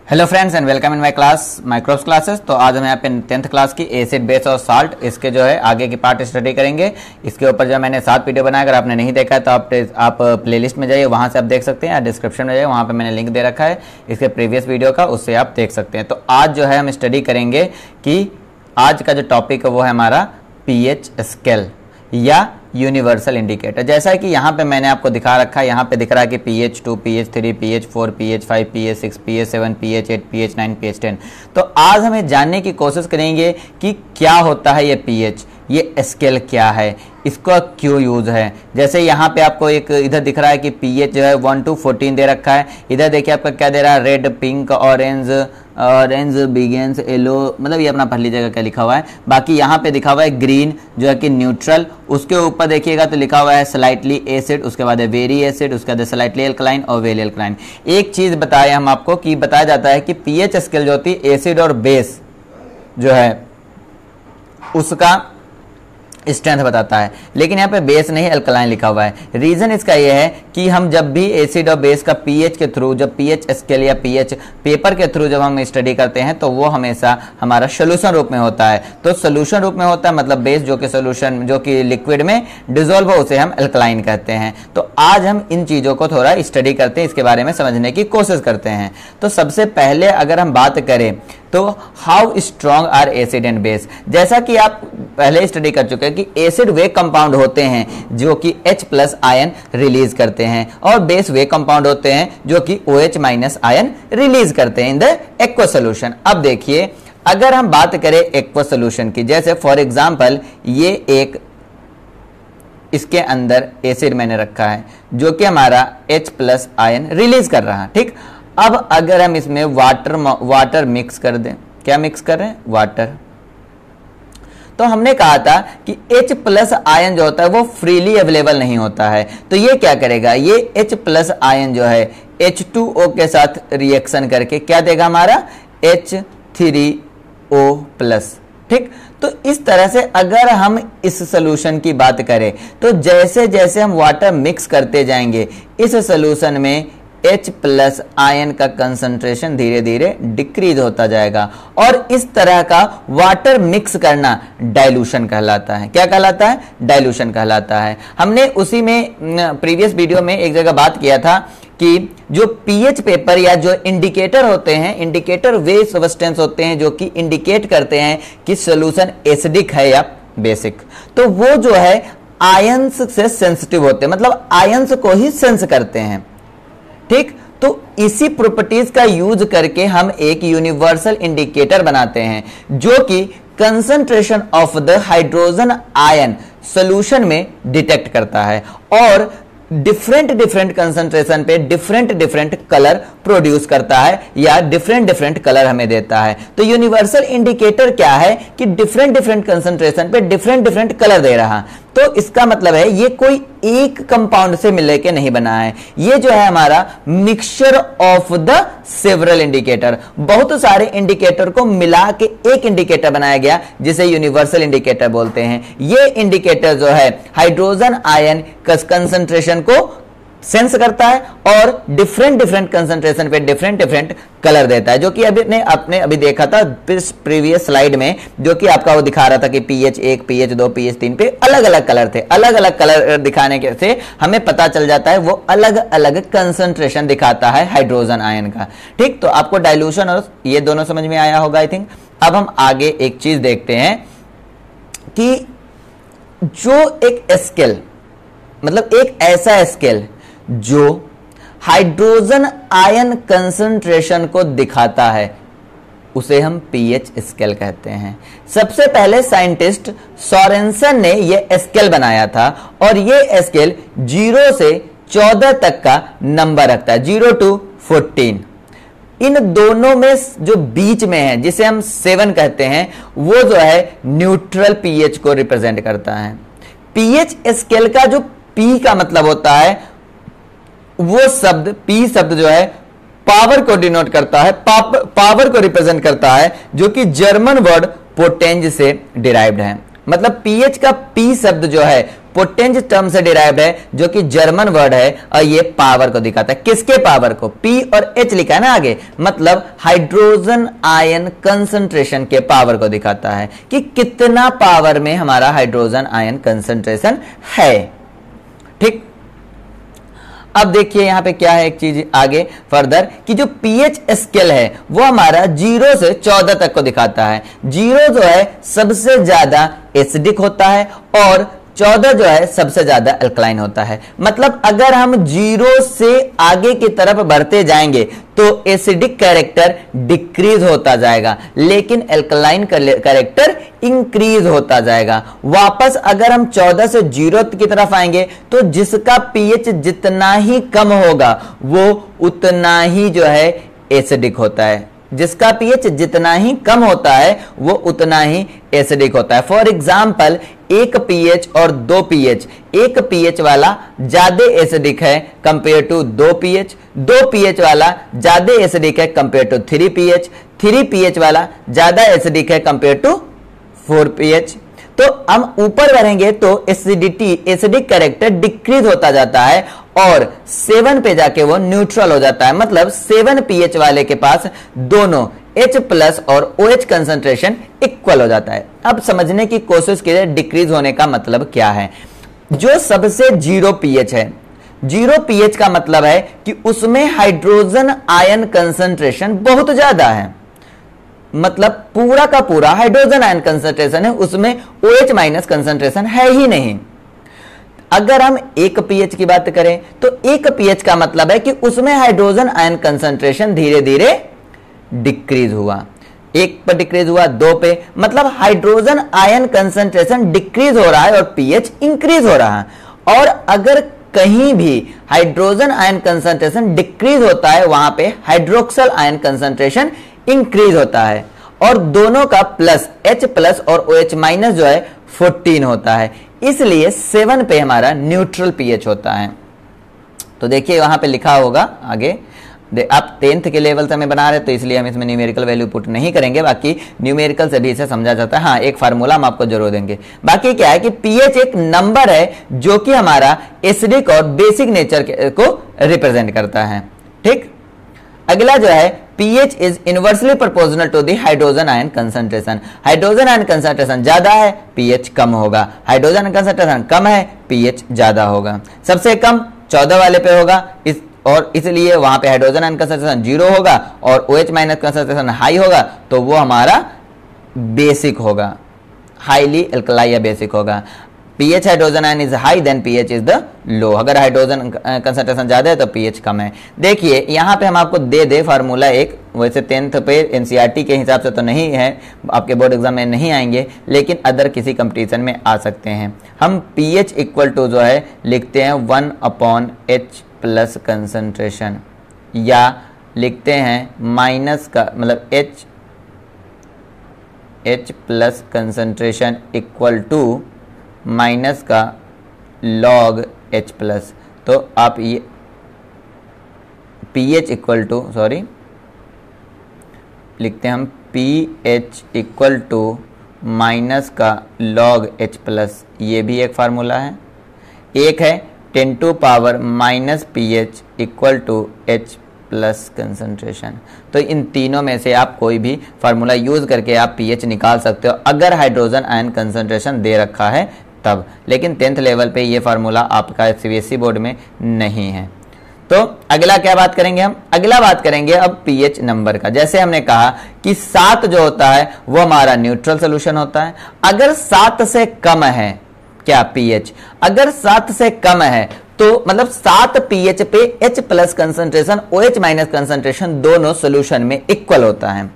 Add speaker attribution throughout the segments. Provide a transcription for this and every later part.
Speaker 1: Hello friends and welcome in my class microbes classes. तो आज हम यहाँ पे 10th क्लास की एसिड बेस और साल्ट इसके जो है आगे की पार्ट स्टडी करेंगे। इसके ऊपर जो मैंने 7 वीडियो बनाया, अगर आपने नहीं देखा है तो आप प्लेलिस्ट में जाइए, वहाँ से आप देख सकते हैं, या डिस्क्रिप्शन में जाइए, वहाँ पे मैंने लिंक दे रखा है इसके प्रीवियस वीडियो का, उससे आप देख सकते हैं। तो आज जो है हम स्टडी करेंगे कि आज का जो टॉपिक है वो है हमारा पीएच स्केल या यूनिवर्सल इंडिकेटर। जैसा कि यहाँ पे मैंने आपको दिखा रखा है, यहाँ पे दिख रहा है कि pH2, pH3, pH4, pH5, pH6, pH7, pH8, pH9, pH10। तो आज हमें जानने की कोशिश करेंगे कि क्या होता है ये pH, ये स्केल क्या है, इसका क्यों यूज है। जैसे यहाँ पे आपको एक इधर दिख रहा है कि pH जो है 1 to 14 दे रखा है। इधर देखिए आपका क्या दे रहा है, red, pink, orange, begins, yellow, मतलब ये अपना पढ़ लीजिएगा क्या लिखा हुआ है। बाकी यहाँ पे दिखा हुआ है ग्रीन जो है कि न्यूट्रल, उसके ऊपर देखिएगा तो लिखा हुआ है स्लाइटली एसिड, उसके बाद है वेरी एसिड, उसके बाद स्लाइटली एल्कलाइन और वेरी एल्कलाइन। एक चीज बताए हम आपको कि बताया जाता है कि पीएच स्केल जो होती है एसिड और बेस जो है उसका स्ट्रेंथ बताता है, लेकिन यहाँ पे बेस नहीं अल्कलाइन लिखा हुआ है। रीजन इसका यह है कि हम जब भी एसिड और बेस का पीएच के थ्रू, जब पीएच स्केल या पीएच पेपर के थ्रू जब हम स्टडी करते हैं तो वो हमेशा हमारा सोल्यूशन रूप में होता है। तो सोल्यूशन रूप में होता है मतलब बेस जो कि सोल्यूशन जो कि लिक्विड में डिसॉल्व हो उसे हम अल्कलाइन कहते हैं। तो आज हम इन चीजों को थोड़ा स्टडी करते हैं, इसके बारे में समझने की कोशिश करते हैं। तो सबसे पहले अगर हम बात करें तो how strong are acid and base, जैसा कि आप पहले स्टडी कर चुके हैं कि एसिड वे कंपाउंड होते हैं जो कि H+ आयन रिलीज करते हैं, और बेस वे कंपाउंड होते हैं जो कि OH- आयन रिलीज करते हैं इन द एक्वा सोल्यूशन। अब देखिए अगर हम बात करें एक्वा सोल्यूशन की, जैसे फॉर एग्जांपल ये एक इसके अंदर एसिड मैंने रखा है जो कि हमारा H+ आयन रिलीज कर रहा है, ठीक। अब अगर हम इसमें वाटर मिक्स कर दें, क्या मिक्स कर रहे हैं, वाटर, तो हमने कहा था कि H+ आयन जो होता है वो फ्रीली अवेलेबल नहीं होता है। तो ये क्या करेगा, ये H+ आयन जो है H2O के साथ रिएक्शन करके क्या देगा, हमारा H3O+, ठीक। तो इस तरह से अगर हम इस सोल्यूशन की बात करें तो जैसे जैसे हम वाटर मिक्स करते जाएंगे इस सोल्यूशन में H+ आयन का कंसंट्रेशन धीरे धीरे डिक्रीज होता जाएगा, और इस तरह का वाटर मिक्स करना डाइल्यूशन कहलाता है। क्या कहलाता है, डाइल्यूशन कहलाता है। हमने उसी में प्रीवियस वीडियो में एक जगह बात किया था कि जो पीएच पेपर या जो इंडिकेटर होते हैं, इंडिकेटर वे सब्सटेंस होते हैं जो कि इंडिकेट करते हैं कि सोल्यूशन एसिडिक है या बेसिक, तो वो जो है आयंस से सेंसिटिव होते हैं, मतलब आयंस को ही सेंस करते हैं, ठीक। तो इसी प्रॉपर्टीज का यूज करके हम एक यूनिवर्सल इंडिकेटर बनाते हैं जो कि concentration of the hydrogen ion solution में डिटेक्ट करता है, और डिफरेंट कंसंट्रेशन पे डिफरेंट कलर प्रोड्यूस करता है या डिफरेंट कलर हमें देता है। तो यूनिवर्सल इंडिकेटर क्या है कि डिफरेंट कंसंट्रेशन पे डिफरेंट कलर दे रहा। तो इसका मतलब है ये कोई एक कंपाउंड से मिलकर के नहीं बना है, ये जो है हमारा mixture of the several indicator, बहुत सारे इंडिकेटर को मिला के एक इंडिकेटर बनाया गया जिसे यूनिवर्सल इंडिकेटर बोलते हैं। ये इंडिकेटर जो है हाइड्रोजन आयन कंसंट्रेशन को सेंस करता है और डिफरेंट कंसंट्रेशन पे डिफरेंट कलर देता है, जो कि आपने अभी देखा था प्रीवियस स्लाइड में, जो कि आपका वो दिखा रहा था कि pH1, pH2, pH3 पे अलग अलग कलर थे। अलग अलग कलर दिखाने के से हमें पता चल जाता है वो अलग अलग कंसंट्रेशन दिखाता है हाइड्रोजन आयन का, ठीक। तो आपको डाइल्यूशन और ये दोनों समझ में आया होगा आई थिंक। अब हम आगे एक चीज देखते हैं कि जो एक स्केल, मतलब एक ऐसा स्केल जो हाइड्रोजन आयन कंसंट्रेशन को दिखाता है उसे हम पीएच स्केल कहते हैं। सबसे पहले साइंटिस्ट सोरेनसन ने यह स्केल बनाया था, और यह स्केल 0 से 14 तक का नंबर रखता है, 0 to 14। इन दोनों में जो बीच में है जिसे हम 7 कहते हैं वो जो है न्यूट्रल पीएच को रिप्रेजेंट करता है। पीएच स्केल का जो पी का मतलब होता है वो शब्द, पी शब्द जो है पावर को डिनोट करता है, पावर को रिप्रेजेंट करता है, जो कि जर्मन वर्ड पोटेंज से डिराइव्ड है। मतलब पीएच का पी शब्द जो है पोटेंज टर्म से डिराइव्ड है, जो कि जर्मन वर्ड है, और ये पावर को दिखाता है। किसके पावर को? P और H लिखा है ना आगे, मतलब हाइड्रोजन आयन कंसंट्रेशन के पावर को दिखाता है कि कितना पावर में हमारा हाइड्रोजन आयन कंसंट्रेशन है। ठीक, अब देखिए यहां पे क्या है, एक चीज आगे फर्दर कि जो पीएच स्केल है वो हमारा 0 से 14 तक को दिखाता है। 0 जो है सबसे ज्यादा एसिडिक होता है और 14 जो है सबसे ज्यादा अल्कलाइन होता है। मतलब अगर हम 0 से आगे की तरफ बढ़ते जाएंगे तो एसिडिक कैरेक्टर डिक्रीज होता जाएगा, लेकिन अल्कलाइन कैरेक्टर इंक्रीज होता जाएगा। वापस अगर हम 14 से 0 की तरफ आएंगे तो जिसका पीएच जितना ही कम होगा वो उतना ही जो है एसिडिक होता है। जिसका पीएच जितना ही कम होता है वो उतना ही एसिडिक होता है। फॉर एग्जाम्पल, एक पीएच और 2 पीएच, एक पीएच वाला ज्यादा एसिडिक है कंपेयर टू 2 पीएच, 2 पीएच वाला ज्यादा एसिडिक है कंपेयर टू 3 पीएच, 3 पीएच वाला ज्यादा एसिडिक है कंपेयर टू 4 पीएच। तो हम ऊपर बढ़ेंगे तो एसिडिक कैरेक्टर डिक्रीज होता जाता है और 7 पे जाके वो न्यूट्रल हो जाता है। मतलब 7 पीएच वाले के पास दोनों H प्लस और OH कंसंट्रेशन इक्वल हो जाता है। अब समझने की कोशिश कीजिए डिक्रीज होने का मतलब क्या है। जो सबसे 0 पीएच है, 0 पीएच का मतलब है कि उसमें हाइड्रोजन आयन कंसंट्रेशन बहुत ज्यादा है, मतलब पूरा का पूरा हाइड्रोजन आयन कंसंट्रेशन है, उसमें OH माइनस कंसंट्रेशन है ही नहीं। अगर हम 1 पीएच की बात करें तो 1 पीएच का मतलब है कि उसमें हाइड्रोजन आयन कंसंट्रेशन धीरे धीरे डिक्रीज हुआ। 1 पर डिक्रीज हुआ, 2 पे, मतलब हाइड्रोजन आयन कंसंट्रेशन डिक्रीज हो रहा है और पीएच इंक्रीज हो रहा है। और अगर कहीं भी हाइड्रोजन आयन कंसंट्रेशन डिक्रीज होता है वहां पे हाइड्रोक्सल आयन कंसंट्रेशन इंक्रीज होता है और दोनों का प्लस H प्लस और OH माइनस जो है 14 होता है। इसलिए 7 पे हमारा न्यूट्रल पीएच होता है। तो देखिए वहां पे लिखा होगा आगे, आप 10th के लेवल से हमें बना रहे तो इसलिए हम इसमें न्यूमेरिकल वैल्यू पुट नहीं करेंगे, बाकी न्यूमेरिकल से भी इसे समझा जाता है। हाँ, एक फार्मूला हम आपको जरूर देंगे। बाकी क्या है कि पीएच एक नंबर है जो कि हमारा एसिडिक और बेसिक नेचर को रिप्रेजेंट करता है। ठीक, अगला जो है pH is inversely proportional to the hydrogen ion concentration. Hydrogen ion concentration ज्यादा है, pH कम होगा। हाइड्रोजन कंसंट्रेशन कम है, pH ज्यादा होगा। सबसे कम 14 वाले पे होगा, और इसलिए वहां पे हाइड्रोजन आयन कंसंट्रेशन 0 होगा और OH माइनस कंसंट्रेशन हाई होगा, तो वो हमारा बेसिक होगा, हाईली अल्कलाई या बेसिक होगा। pH hydrogen ion is high then pH is the low. अगर हाइड्रोजन कंसंट्रेशन ज्यादा है तो pH कम है। देखिए यहाँ पे हम आपको दे फार्मूला एक, वैसे 10th पे NCERT के हिसाब से तो नहीं है, आपके बोर्ड एग्जाम में नहीं आएंगे, लेकिन अदर किसी कंपटीशन में आ सकते हैं। हम pH इक्वल टू जो है लिखते हैं 1/H प्लस कंसंट्रेशन, या लिखते हैं माइनस का मतलब H plus concentration equal to minus का log H प्लस। तो आप ये pH इक्वल टू लिखते हैं हम pH इक्वल टू माइनस का log H प्लस, ये भी एक फार्मूला है। एक है 10 to power minus pH equal to H plus concentration. तो इन तीनों में से आप कोई भी फार्मूला यूज करके आप pH निकाल सकते हो अगर हाइड्रोजन आयन कंसंट्रेशन दे रखा है तब, लेकिन 10th लेवल पे ये फार्मूला आपका CBSE बोर्ड में नहीं है। तो अगला क्या बात करेंगे हम? अगला बात करेंगे अब pH नंबर का। जैसे हमने कहा कि 7 जो होता है वो हमारा न्यूट्रल सोल्यूशन होता है। अगर 7 से कम है क्या pH, अगर 7 से कम है तो मतलब 7 pH पे H plus concentration OH minus concentration दोनों सोल्यूशन में इक्वल होता है।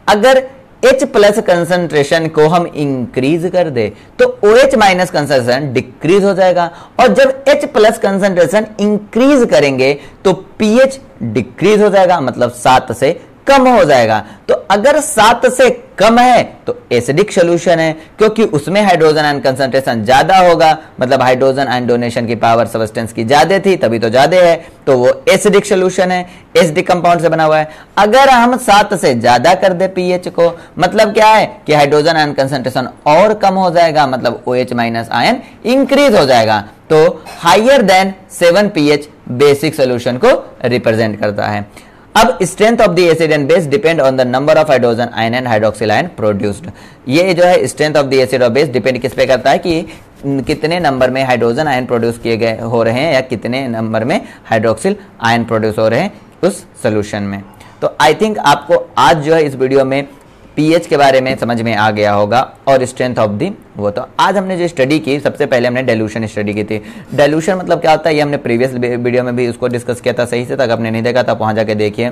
Speaker 1: अगर H प्लस कंसंट्रेशन को हम इंक्रीज कर दे तो OH माइनस कंसंट्रेशन डिक्रीज हो जाएगा, और जब H प्लस कंसंट्रेशन इंक्रीज करेंगे तो pH डिक्रीज हो जाएगा, मतलब 7 से कम हो जाएगा। तो अगर 7 से कम है तो एसिडिक सोल्यूशन है, क्योंकि उसमें हाइड्रोजन आयन कंसंट्रेशन ज्यादा होगा, मतलब हाइड्रोजन आयन डोनेशन की पावर सब्सटेंस की ज्यादा थी, तभी तो ज्यादा है, तो वो एसिडिक सोल्यूशन है, एसिडिक कंपाउंड से बना हुआ है। अगर हम 7 से ज्यादा कर दे पीएच को, मतलब क्या है कि हाइड्रोजन आयन कंसंट्रेशन और कम हो जाएगा, मतलब OH माइनस आयन इंक्रीज हो जाएगा। तो higher than 7 pH basic solution को रिप्रेजेंट करता है। अब strength of the acid and base depend on the number of hydrogen ion and hydroxyl ion produced. ये जो है स्ट्रेंथ ऑफ द एसिड और बेस डिपेंड किस पे करता है कि कितने नंबर में हाइड्रोजन आयन प्रोड्यूस किए गए हो रहे हैं या कितने नंबर में हाइड्रोक्सिल आयन प्रोड्यूस हो रहे हैं उस सोल्यूशन में। तो आई थिंक आपको आज जो है इस वीडियो में पीएच के बारे में समझ में आ गया होगा और स्ट्रेंथ ऑफ दी वो। तो आज हमने जो स्टडी की, सबसे पहले हमने डाइल्यूशन स्टडी की थी। डाइल्यूशन मतलब क्या होता है ये हमने प्रीवियस वीडियो में भी उसको डिस्कस किया था सही से, तक आपने नहीं देखा था वहां जाके देखिए।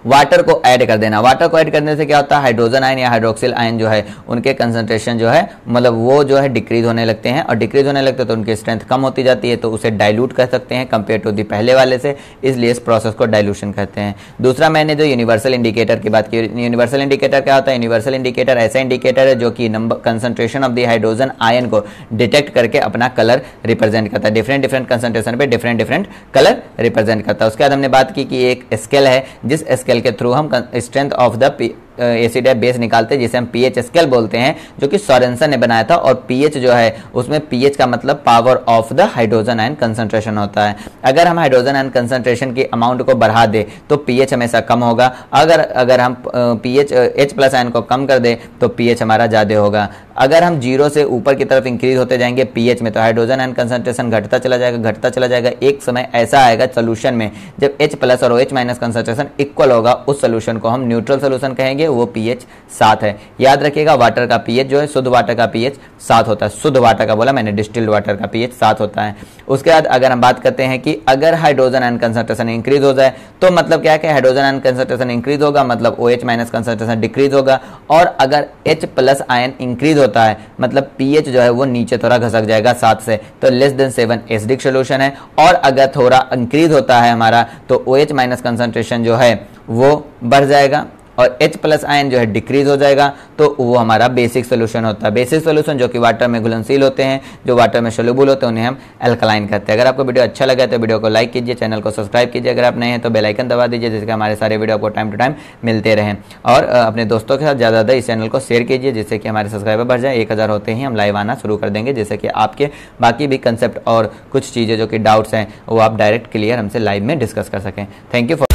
Speaker 1: वाटर को ऐड कर देना, वाटर को ऐड करने से क्या होता है, हाइड्रोजन आयन या हाइड्रोक्सिल आयन जो है उनके कंसंट्रेशन जो है मतलब वो जो है डिक्रीज होने लगते हैं, और डिक्रीज होने लगते हैं तो उनकी स्ट्रेंथ कम होती जाती है, तो उसे डाइल्यूट कर सकते हैं कंपेयर टू दी पहले वाले से, इसलिए इस प्रोसेस को डाइल्यूशन कहते हैं। दूसरा मैंने जो यूनिवर्सल इंडिकेटर की बात की, यूनिवर्सल इंडिकेटर क्या होता है, यूनिवर्सल इंडिकेटर ऐसा इंडिकेटर है जो कि number concentration of the hydrogen ion को डिटेक्ट करके अपना कलर रिप्रेजेंट करता है, डिफरेंट डिफरेंट कंसंट्रेशन पे डिफरेंट डिफरेंट कलर रिप्रेजेंट करता है। उसके बाद हमने बात की कि एक स्केल है जिस स्केल के थ्रू हम स्ट्रेंथ ऑफ द एसिड या बेस निकालते हैं, जिसे हम पीएच स्केल बोलते हैं, जो कि सोरेनसन ने बनाया था। और पीएच जो है उसमें पीएच का मतलब power of the hydrogen ion concentration होता है। अगर हम हाइड्रोजन आयन कंसंट्रेशन की अमाउंट को बढ़ा दे तो पीएच हमेशा कम होगा, अगर हम पीएच H प्लस आयन को कम कर दे तो पीएच हमारा ज्यादा होगा। अगर हम 0 से ऊपर की तरफ इंक्रीज होते जाएंगे पीएच में तो हाइड्रोजन आयन कंसंट्रेशन घटता चला जाएगा। एक समय ऐसा आएगा सोल्यूशन में जब H प्लस और OH माइनस कंसंट्रेशन इक्वल होगा, उस सोल्यूशन को हम न्यूट्रल सोल्यूशन कहेंगे, वो पीएच 7 है। याद रखिएगा वाटर का पीएच जो है, शुद्ध वाटर का पीएच 7 होता है। शुद्ध वाटर का बोला मैंने, डिस्टिल्ड वाटर का पीएच 7 होता है। उसके बाद अगर हम बात करते हैं कि अगर हाइड्रोजन आयन कंसंट्रेशन इंक्रीज हो जाए तो मतलब क्या है कि हाइड्रोजन आयन कंसंट्रेशन इंक्रीज होगा, मतलब OH माइनस कंसंट्रेशन डिक्रीज होगा। और अगर H प्लस आयन इंक्रीज होता है मतलब पीएच जो है वो नीचे थोड़ा घसक जाएगा 7 से, तो लेस देन 7 एसिडिक सोल्यूशन है। और अगर थोड़ा इंक्रीज होता है हमारा तो OH माइनस कंसंट्रेशन जो है वो बढ़ जाएगा और H प्लस आयन जो है डिक्रीज हो जाएगा, तो वो हमारा बेसिक सोल्यूशन होता है। बेसिक सोल्यूशन जो कि वाटर में घुलनशील होते हैं, जो वाटर में सोल्यूबल होते हैं, उन्हें हम एल्कलाइन कहते हैं। अगर आपको वीडियो अच्छा लगा तो वीडियो को लाइक कीजिए, चैनल को सब्सक्राइब कीजिए, अगर आप नए हैं तो बेल आइकन दबा दीजिए जिससे हमारे सारे वीडियो आपको टाइम टू टाइम मिलते रहें। और अपने दोस्तों के साथ ज़्यादा इस चैनल को शेयर कीजिए जिससे कि हमारे सब्सक्राइबर बढ़ जाए। 1000 होते ही हम लाइव आना शुरू कर देंगे, जिससे कि आपके बाकी भी कंसेप्ट और कुछ चीज़ें जो कि डाउट्स हैं वो आप डायरेक्ट क्लियर हमसे लाइव में डिस्कस कर सकें। Thank you for